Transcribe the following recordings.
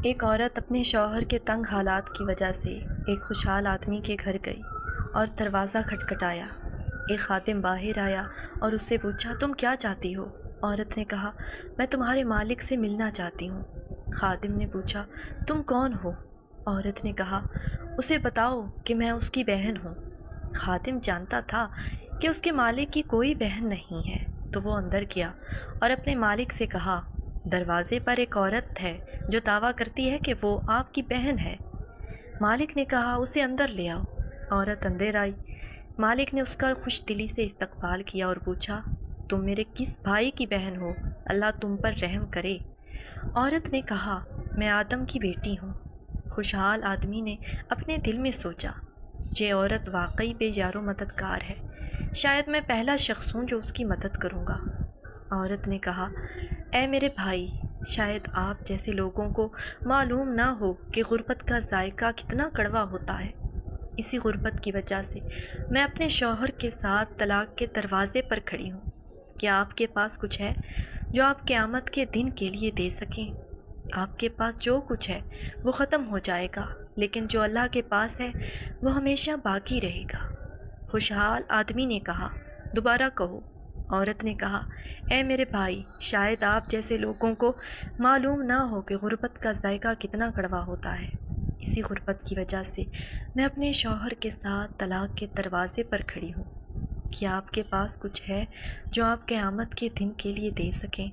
ایک عورت اپنے شوہر کے تنگ حالات کی وجہ سے ایک خوشحال آدمی کے گھر گئی اور دروازہ کھٹکھٹایا۔ ایک خادم باہر آیا اور اس سے پوچھا، تم کیا چاہتی ہو؟ عورت نے کہا، میں تمہارے مالک سے ملنا چاہتی ہوں۔ خادم نے پوچھا، تم کون ہو؟ عورت نے کہا، اسے بتاؤ کہ میں اس کی بہن ہوں۔ خادم جانتا تھا کہ اس کے مالک کی کوئی بہن نہیں ہے، تو وہ اندر گیا اور اپنے مالک سے کہا، دروازے پر ایک عورت ہے جو دعویٰ کرتی ہے کہ وہ آپ کی بہن ہے۔ مالک نے کہا، اسے اندر لے آؤ۔ عورت اندر آئی۔ مالک نے اس کا خوش دلی سے استقبال کیا اور پوچھا، تم میرے کس بھائی کی بہن ہو؟ اللہ تم پر رحم کرے۔ عورت نے کہا، میں آدم کی بیٹی ہوں۔ خوشحال آدمی نے اپنے دل میں سوچا، یہ عورت واقعی بے یار و مددگار ہے، شاید میں پہلا شخص ہوں جو اس کی مدد کروں گا۔ عورت نے کہا، اے میرے بھائی، شاید آپ جیسے لوگوں کو معلوم نہ ہو کہ غربت کا ذائقہ کتنا کڑوا ہوتا ہے۔ اسی غربت کی وجہ سے میں اپنے شوہر کے ساتھ طلاق کے دروازے پر کھڑی ہوں۔ کیا آپ کے پاس کچھ ہے جو آپ قیامت کے دن کے لیے دے سکیں؟ آپ کے پاس جو کچھ ہے وہ ختم ہو جائے گا، لیکن جو اللہ کے پاس ہے وہ ہمیشہ باقی رہے گا۔ خوشحال آدمی نے کہا، دوبارہ کہو۔ عورت نے کہا، اے میرے بھائی، شاید آپ جیسے لوگوں کو معلوم نہ ہو کہ غربت کا ذائقہ کتنا کڑوا ہوتا ہے۔ اسی غربت کی وجہ سے میں اپنے شوہر کے ساتھ طلاق کے دروازے پر کھڑی ہوں۔ کیا آپ کے پاس کچھ ہے جو آپ قیامت کے دن کے لیے دے سکیں؟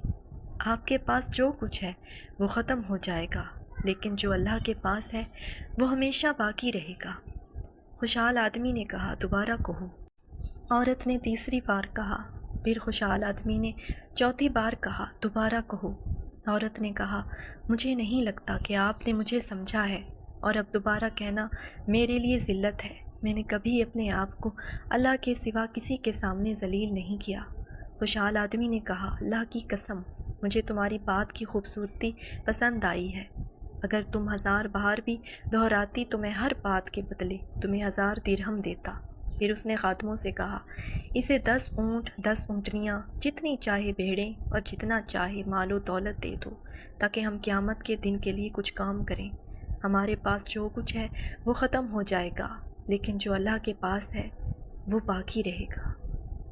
آپ کے پاس جو کچھ ہے وہ ختم ہو جائے گا، لیکن جو اللہ کے پاس ہے وہ ہمیشہ باقی رہے گا۔ خوشحال آدمی نے کہا، دوبارہ کہو۔ عورت نے تیسری بار کہا۔ پھر خوشحال آدمی نے چوتھی بار کہا، دوبارہ کہو۔ عورت نے کہا، مجھے نہیں لگتا کہ آپ نے مجھے سمجھا ہے، اور اب دوبارہ کہنا میرے لیے ذلت ہے۔ میں نے کبھی اپنے آپ کو اللہ کے سوا کسی کے سامنے ذلیل نہیں کیا۔ خوشحال آدمی نے کہا، اللہ کی قسم، مجھے تمہاری بات کی خوبصورتی پسند آئی ہے۔ اگر تم 1000 بار بھی دہراتی تو میں ہر بات کے بدلے تمہیں 1000 درہم دیتا۔ پھر اس نے خادموں سے کہا، اسے 10 اونٹ، 10 اونٹنیاں، جتنی چاہے بھیڑیں اور جتنا چاہے مال و دولت دے دو، تاکہ ہم قیامت کے دن کے لیے کچھ کام کریں۔ ہمارے پاس جو کچھ ہے وہ ختم ہو جائے گا، لیکن جو اللہ کے پاس ہے وہ باقی رہے گا۔